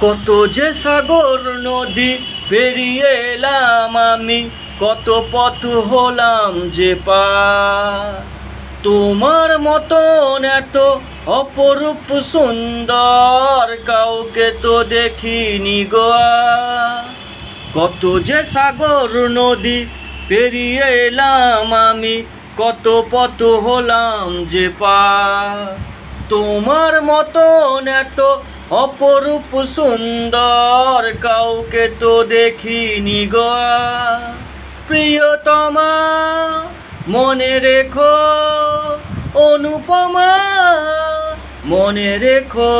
কত যে সাগর নদী পেরিয়ে এলাম আমি, কত পথ হলাম যে পার। তোমার মতন এত অপরূপ সুন্দর কাউকে তো দেখিনি গো আর। কত যে সাগর নদী পেরিয়ে এলাম আমি, কত পথ হলাম যে পার। তোমার মতন এত অপরূপ সুন্দর কাউকে তো দেখিনি গো আর। প্রিয়তমা মনে রেখো, অনুপমা মনে রেখো,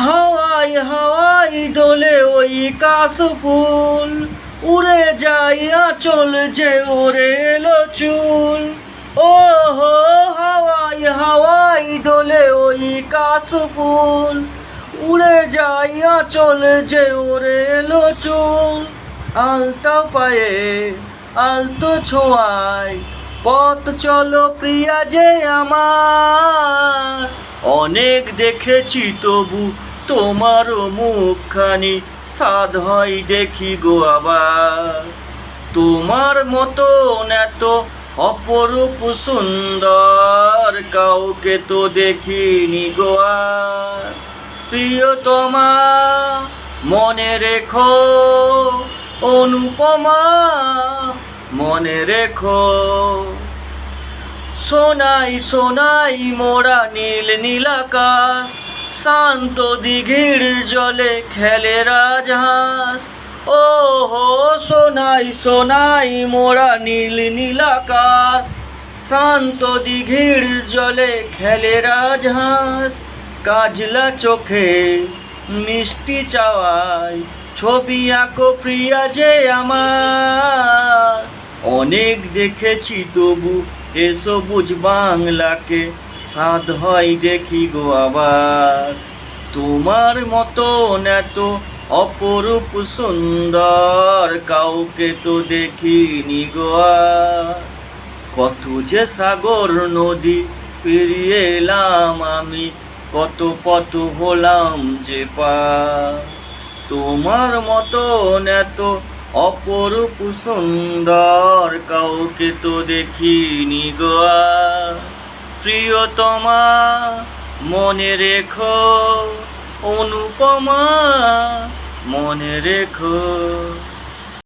হাওয়াই হাওয়াই দোলে ওই কাশফুল, উড়ে যাই আঁচল যে ওরে এলো চুল। ও হো হাওয়াই হাওয়াই দোলে ওই কাশফুল, উড়ে যাই আঁচল যে ওরে এলো চুল। আলতা পায়ে আলতো ছোঁয়ায় পথ চলো প্রিয়া যে আমার। অনেক দেখেছি তবু তোমারও মুখখানি, সাধ হয় দেখি গো আবার। তোমার মতন এত অপরূপ সুন্দর কাউকে তো দেখিনি গো আর। প্রিয়তমা মনে রেখো, অনুপমা মনে রেখো। সোনাই সোনাই মোরা নীল নীল আকাশ, শান্ত দিঘির জলে খেলে রাজহাঁস। ও হো সোনাই সোনাই মোরা নীল নীল আকাশ, শান্ত দিঘির জলে খেলে রাজহাঁস। কাজলা চোখে মিষ্টি চাওয়ায় ছবি আঁকো প্রিয়া যে আমার। অনেক দেখেছি তবু এ সবুজ বাংলাকে, সাধ হয় দেখি গো আবার। তোমার মতন এত অপরূপ সুন্দর কাউকে তো দেখিনি গো আর। কত যে সাগর নদী পেরিয়ে এলাম আমি, কত পথ হলাম যে পার। তোমার মতন এত অপরূপ সুন্দর কাউকে তো দেখিনি গো আর। প্রিয়তমা মনে রেখো, অনুপমা মনে রেখো।